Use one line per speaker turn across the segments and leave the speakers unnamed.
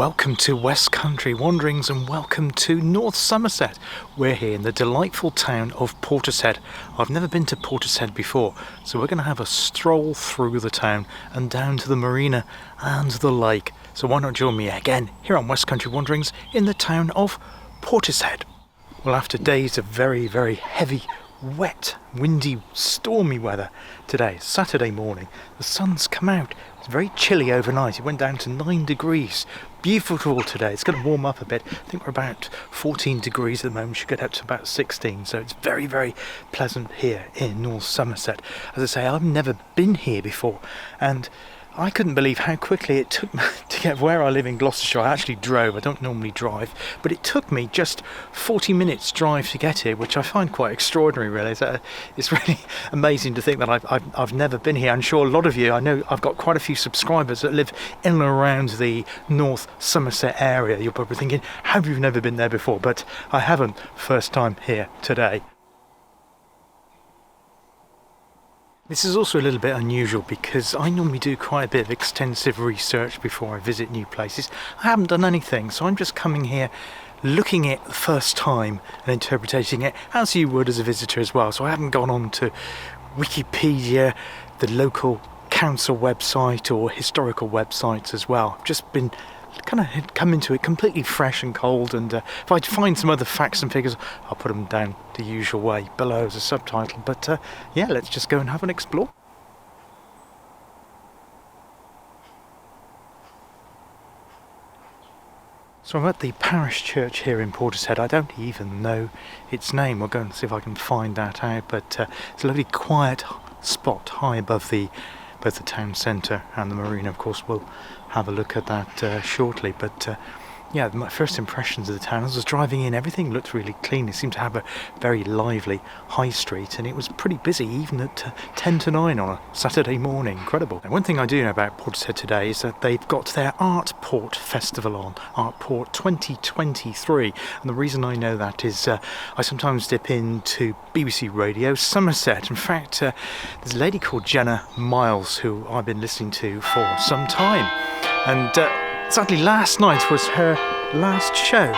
Welcome to West Country Wanderings and welcome to North Somerset. We're here in the delightful town of Portishead. I've never been to Portishead before, so we're going to have a stroll through the town and down to the marina and the lake. So why not join me again here on West Country Wanderings in the town of Portishead. Well, after days of very, very heavy, wet, windy, stormy weather today, Saturday morning, the sun's come out. It's very chilly overnight. It went down to 9 degrees. Beautiful today. It's going to warm up a bit. I think we're about 14 degrees at the moment. Should get up to about 16. So it's very, very pleasant here in North Somerset. As I say, I've never been here before, and I couldn't believe how quickly it took me to get where I live in Gloucestershire. I actually drove. I don't normally drive, but it took me just 40 minutes drive to get here, which I find quite extraordinary, really. It's really amazing to think that I've never been here. I'm sure a lot of you, I know I've got quite a few subscribers that live in and around the North Somerset area. You're probably thinking, have you never been there before? But I haven't. First time here today. This is also a little bit unusual because I normally do quite a bit of extensive research before I visit new places. I haven't done anything, so I'm just coming here looking at it the first time and interpreting it as you would as a visitor as well. So I haven't gone on to Wikipedia, the local council website or historical websites as well. I've just been kind of come into it completely fresh and cold, and if I find some other facts and figures, I'll put them down the usual way below as a subtitle. But yeah, let's just go and have an explore. So I'm at the parish church here in Portishead. I don't even know its name. I'll go and see if I can find that out, but it's a lovely quiet spot high above both the town centre and the marina. Of course, we'll have a look at that shortly, but yeah, my first impressions of the town, as I was driving in, everything looked really clean. It seemed to have a very lively high street, and it was pretty busy even at 10 to 9 on a Saturday morning. Incredible. Now, one thing I do know about Portishead today is that they've got their Art Port Festival on, Art Port 2023, and the reason I know that is I sometimes dip into BBC Radio Somerset. In fact, there's a lady called Jenna Miles who I've been listening to for some time, and sadly, last night was her last show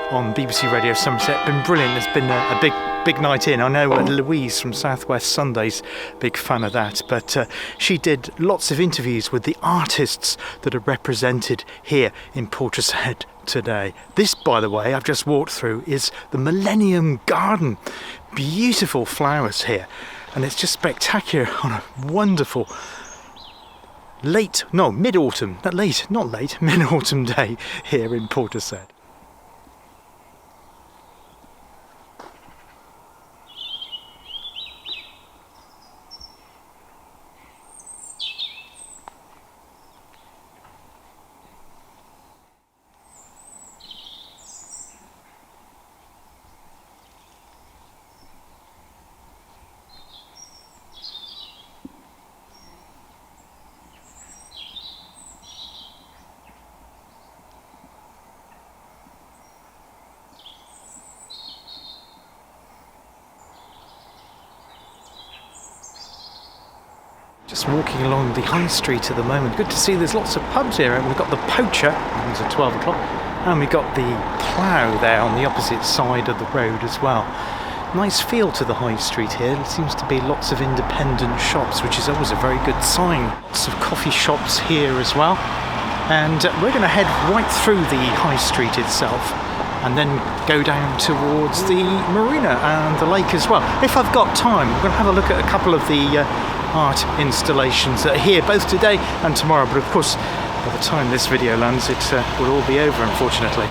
on BBC Radio Somerset. Been brilliant. It's been a big night in. I know Louise from Southwest Sunday's big fan of that, but she did lots of interviews with the artists that are represented here in Portishead today. This, by the way, I've just walked through, is the Millennium Garden. Beautiful flowers here, and it's just spectacular on a wonderful mid-autumn day here in Portishead. Just walking along the high street at the moment. Good to see there's lots of pubs here. We've got the Poacher, it's at 12 o'clock, and we've got the Plough there on the opposite side of the road as well. Nice feel to the high street here. There seems to be lots of independent shops, which is always a very good sign. Lots of coffee shops here as well. And we're going to head right through the high street itself and then go down towards the marina and the lake as well. If I've got time, we're going to have a look at a couple of the art installations that are here both today and tomorrow, but of course by the time this video lands it will all be over, unfortunately.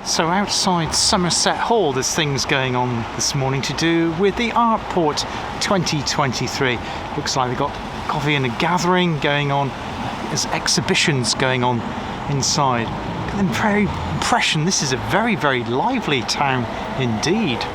So outside Somerset Hall there's things going on this morning to do with the Art Port 2023. Looks like they've got coffee and a gathering going on. There's exhibitions going on inside. Very impression, this is a very, very lively town indeed.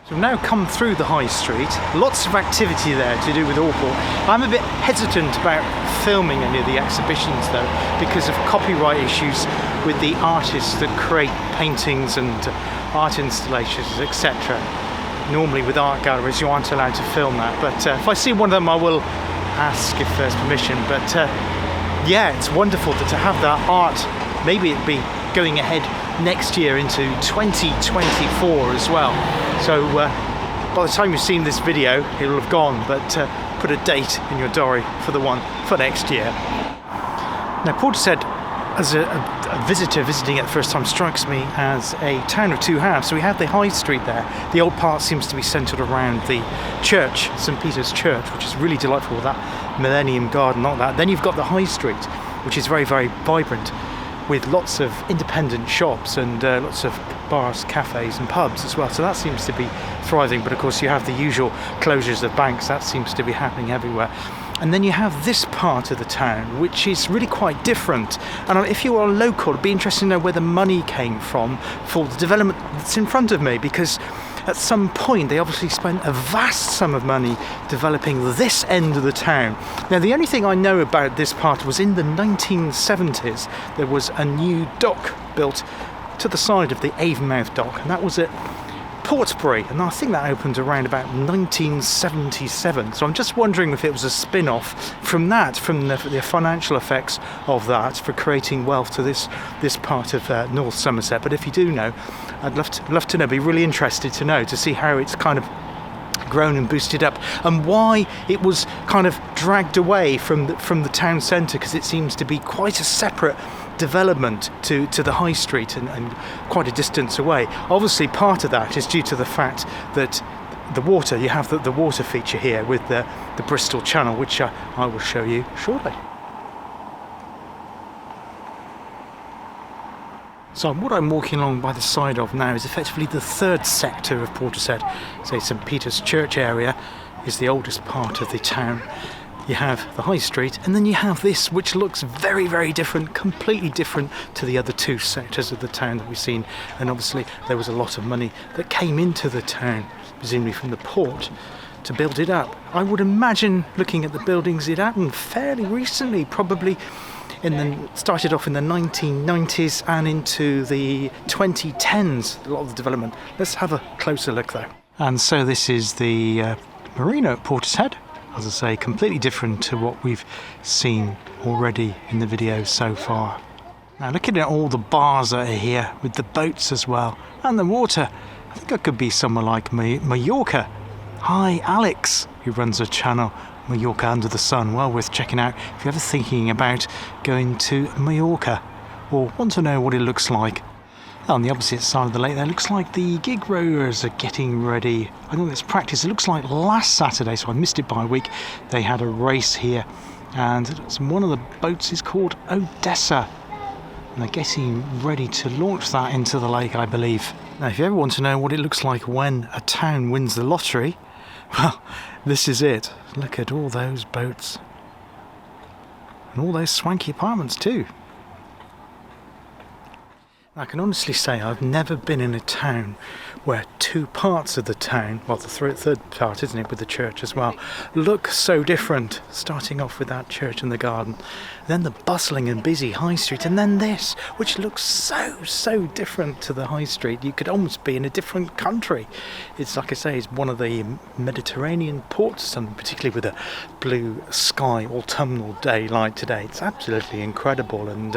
So we've now come through the high street, lots of activity there to do with Allport. I'm a bit hesitant about filming any of the exhibitions though, because of copyright issues with the artists that create paintings and art installations, etc. normally with art galleries you aren't allowed to film that, but if I see one of them I will ask if there's permission. But yeah, it's wonderful to have that art. Maybe it'd be going ahead next year into 2024 as well. So by the time you've seen this video it'll have gone, but put a date in your diary for the one for next year. Now Portishead, as a visitor visiting it the first time, strikes me as a town of two halves. So we have the high street there. The old part seems to be centred around the church, St Peter's Church, which is really delightful with that Millennium Garden, not that. Then you've got the high street, which is very, very vibrant, with lots of independent shops and lots of bars, cafes and pubs as well. So that seems to be thriving. But of course you have the usual closures of banks. That seems to be happening everywhere. And then you have this part of the town, which is really quite different. And if you are local, it'd be interesting to know where the money came from for the development that's in front of me, because at some point they obviously spent a vast sum of money developing this end of the town. Now the only thing I know about this part was in the 1970s there was a new dock built to the side of the Avonmouth dock, and that was at Portsbury, and I think that opened around about 1977. So I'm just wondering if it was a spin-off from that, from the financial effects of that for creating wealth to this part of North Somerset. But if you do know, I'd love to know. Be really interested to know, to see how it's kind of grown and boosted up, and why it was kind of dragged away from the town centre, because it seems to be quite a separate development to the high street and quite a distance away. Obviously part of that is due to the fact that the water, you have the water feature here with the Bristol Channel, which I will show you shortly. So what I'm walking along by the side of now is effectively the third sector of Portishead. So St Peter's Church area is the oldest part of the town. You have the high street, and then you have this, which looks very, very different, completely different to the other two sectors of the town that we've seen. And obviously there was a lot of money that came into the town, presumably from the port, to build it up. I would imagine, looking at the buildings, it happened fairly recently, probably started off in the 1990s and into the 2010s, a lot of the development. Let's have a closer look though. And so this is the marina at Portishead. As I say, completely different to what we've seen already in the video so far. Now looking at all the bars that are here, with the boats as well, and the water, I think I could be somewhere like Mallorca. Hi Alex, who runs a channel, Mallorca Under the Sun. Well worth checking out if you're ever thinking about going to Mallorca or want to know what it looks like. On the opposite side of the lake there, looks like the gig rowers are getting ready. I know it's practice. It looks like last Saturday, so I missed it by a week, they had a race here, and one of the boats is called Odessa, and they're getting ready to launch that into the lake, I believe. Now if you ever want to know what it looks like when a town wins the lottery, well, this is it. Look at all those boats and all those swanky apartments too. I can honestly say I've never been in a town where two parts of the town, well the third part, isn't it, with the church as well, look so different, starting off with that church and the garden, then the bustling and busy high street, and then this, which looks so different to the high street. You could almost be in a different country. It's like I say, it's one of the Mediterranean ports, and particularly with a blue sky, autumnal day like today. It's absolutely incredible, and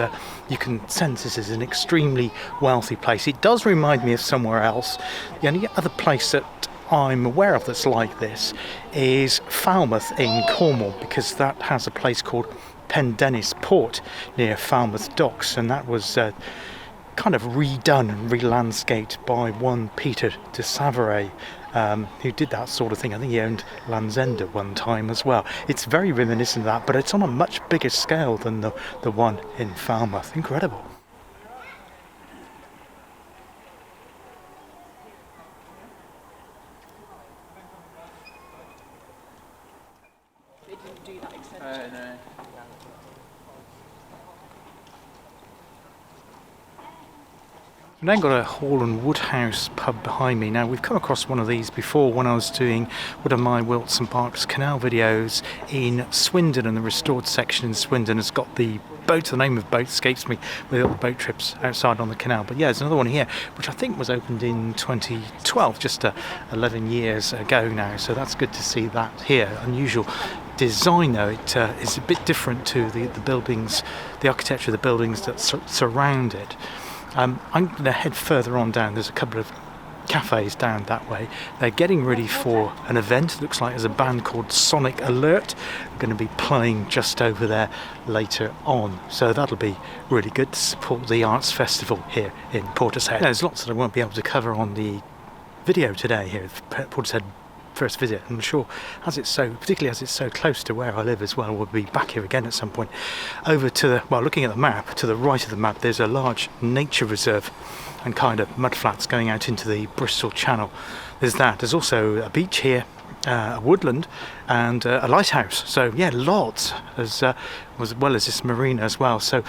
you can sense this is an extremely wealthy place. It does remind me of somewhere else. The only other place that I'm aware of that's like this is Falmouth in Cornwall, because that has a place called Pendennis Port near Falmouth Docks, and that was kind of redone and re-landscaped by one Peter de Savaray, who did that sort of thing. I think he owned Land's End at one time as well. It's very reminiscent of that, but it's on a much bigger scale than the one in Falmouth. Incredible.
No.
I've then got a Hall and Woodhouse Pub behind me. Now, we've come across one of these before when I was doing one of my Wilts and Berks Canal videos in Swindon, and the restored section in Swindon has got the boat, the name of the boat escapes me, with all the boat trips outside on the canal. But yeah, there's another one here, which I think was opened in 2012, just 11 years ago now. So that's good to see that here. Unusual design though, it is a bit different to the buildings, the architecture of the buildings that surround it. I'm going to head further on down. There's a couple of cafes down that way. They're getting ready for an event. Looks like there's a band called Sonic Alert going to be playing just over there later on. So that'll be really good to support the arts festival here in Portishead. There's lots that I won't be able to cover on the video today here at Portishead first visit. I'm sure, particularly as it's so close to where I live as well, we'll be back here again at some point. Over to the, well, looking at the map, to the right of the map, there's a large nature reserve and kind of mudflats going out into the Bristol Channel. There's that. There's also a beach here, a woodland, and a lighthouse. So yeah, lots, as well as this marina as well. So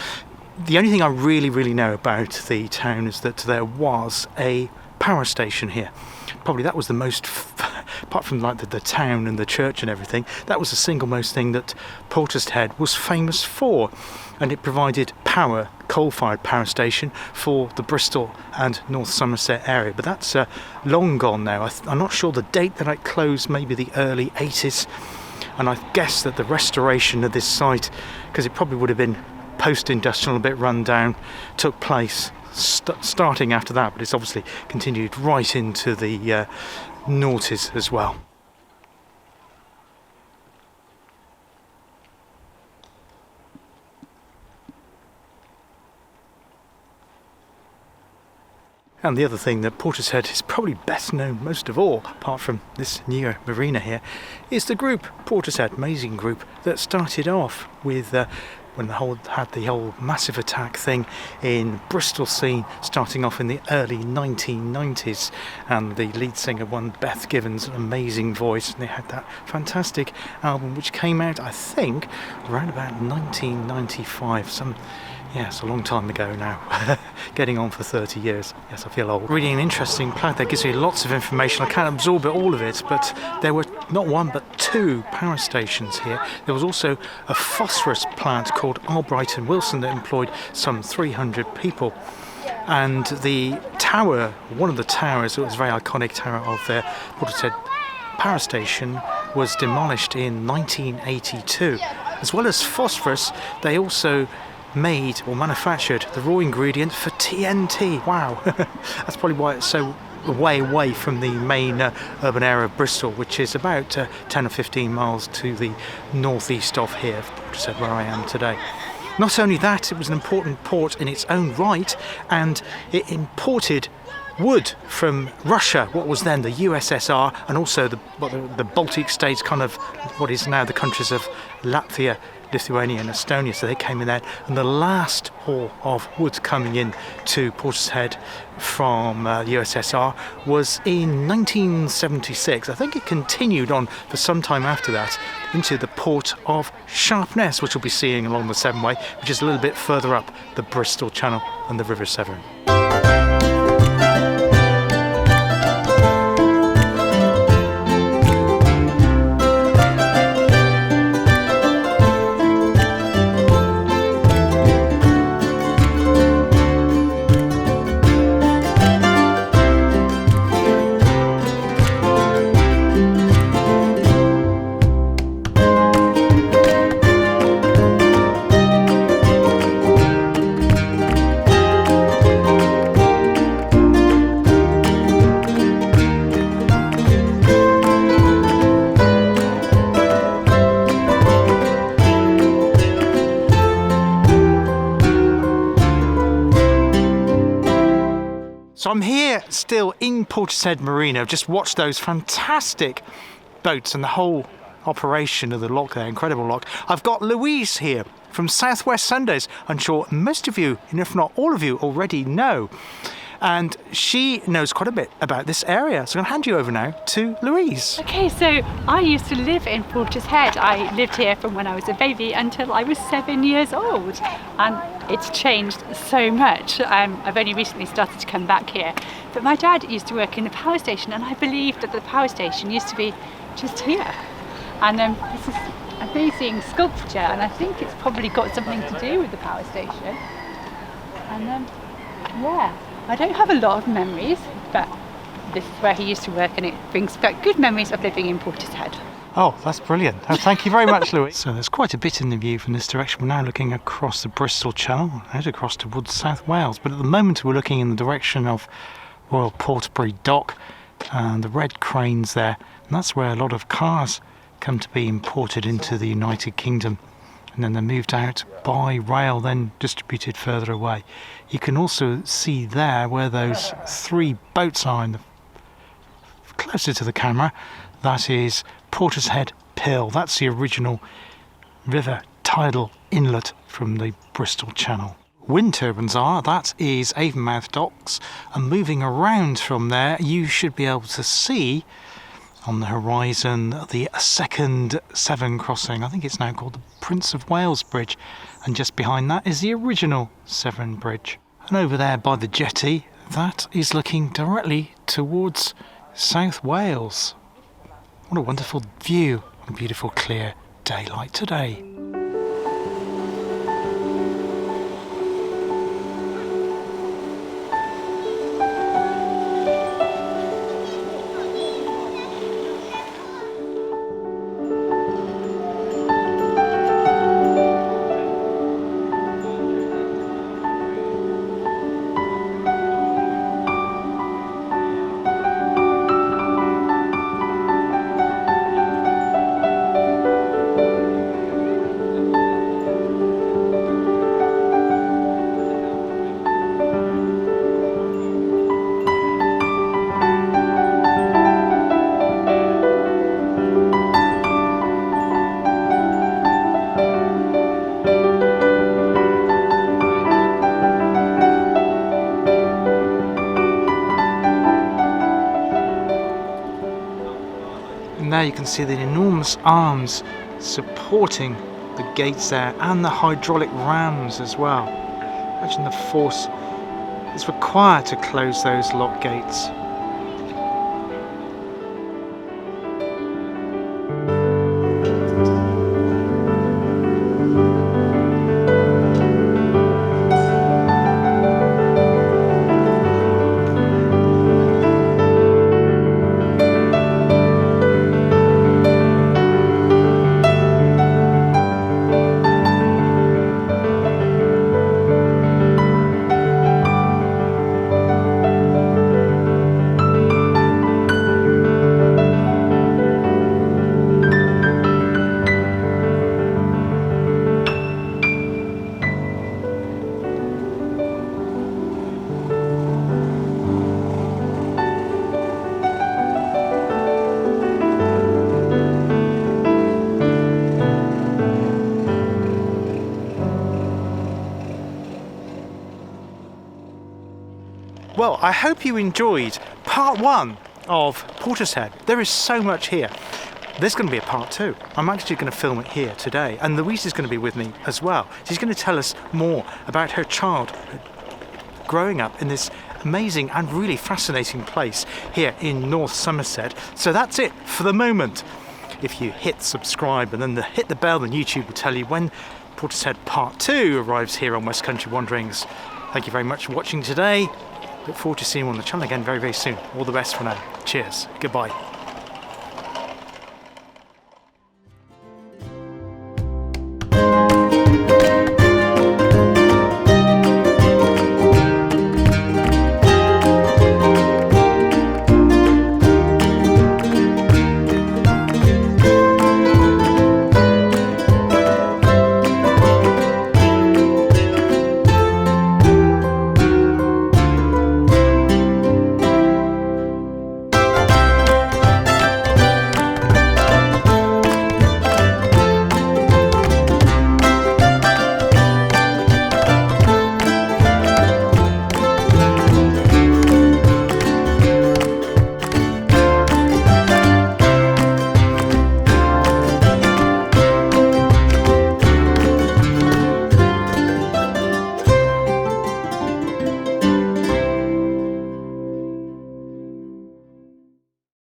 the only thing I really know about the town is that there was a power station here. Probably that was the most, apart from like the town and the church and everything, that was the single most thing that Portishead was famous for. And it provided power, coal-fired power station for the Bristol and North Somerset area. But that's long gone now. I'm not sure the date that it closed, maybe the early 80s. And I guess that the restoration of this site, because it probably would have been post-industrial, a bit run down, took place starting after that, but it's obviously continued right into the noughties as well. And the other thing that Portishead is probably best known most of all, apart from this newer marina here, is the group Portishead, amazing group that started off with when had the whole massive attack thing in Bristol scene, starting off in the early 1990s, and the lead singer won Beth Given's amazing voice, and they had that fantastic album which came out, I think, around about 1995. Yes, a long time ago now, getting on for 30 years. Yes, I feel old. Reading an interesting pad that gives me lots of information. I can't absorb all of it, but there were not one but two power stations here. There was also a phosphorus plant called Albright and Wilson that employed some 300 people. And the tower, one of the towers, it was a very iconic tower of their Portishead power station, was demolished in 1982. As well as phosphorus, they also made or manufactured the raw ingredient for TNT. Wow. That's probably why it's so way away from the main urban area of Bristol, which is about 10 or 15 miles to the northeast of here, Portishead, where I am today. Not only that, it was an important port in its own right, and it imported wood from Russia, what was then the USSR, and also the Baltic states, kind of what is now the countries of Latvia, Lithuania and Estonia. So they came in there, and the last haul of wood coming in to Portishead from the USSR was in 1976. I think it continued on for some time after that into the port of Sharpness, which we'll be seeing along the Severn Way, which is a little bit further up the Bristol Channel and the River Severn. So I'm here still in Portishead Marina. I've just watched those fantastic boats and the whole operation of the lock there, incredible lock. I've got Louise here from Southwest Sundays. I'm sure most of you, and if not all of you, already know. and she knows quite a bit about this area. So I'm going to hand you over now to Louise.
Okay, so I used to live in Portishead. I lived here from when I was a baby until I was 7 years old, and it's changed so much. I've only recently started to come back here, but my dad used to work in the power station, and I believe that the power station used to be just here. And this is amazing sculpture, and I think it's probably got something to do with the power station. And yeah, I don't have a lot of memories, but this is where he used to work, and it brings back good memories of living in Portishead.
Oh, that's brilliant. Oh, thank you very much, Louise. So there's quite a bit in the view from this direction. We're now looking across the Bristol Channel, out across towards South Wales, but at the moment we're looking in the direction of Royal Portbury Dock and the red cranes there, and that's where a lot of cars come to be imported into the United Kingdom, and then they're moved out by rail, then distributed further away. You can also see there where those 3 boats are closer to the camera. That is Portishead Pill. That's the original river tidal inlet from the Bristol Channel. Wind turbines are, that is Avonmouth Docks, and moving around from there you should be able to see on the horizon the second Severn crossing. I think it's now called the Prince of Wales Bridge, and just behind that is the original Severn Bridge. And over there by the jetty, that is looking directly towards South Wales. What a wonderful view on a beautiful clear day like today. Now you can see the enormous arms supporting the gates there, and the hydraulic rams as well. Imagine the force that's required to close those lock gates. Well, I hope you enjoyed part 1 of Portishead. There is so much here. There's going to be a part 2. I'm actually going to film it here today, and Louise is going to be with me as well. She's going to tell us more about her childhood growing up in this amazing and really fascinating place here in North Somerset. So that's it for the moment. If you hit subscribe and then hit the bell, then YouTube will tell you when Portishead Part 2 arrives here on West Country Wanderings. Thank you very much for watching today. Look forward to seeing you on the channel again very, very soon. All the best for now. Cheers. Goodbye.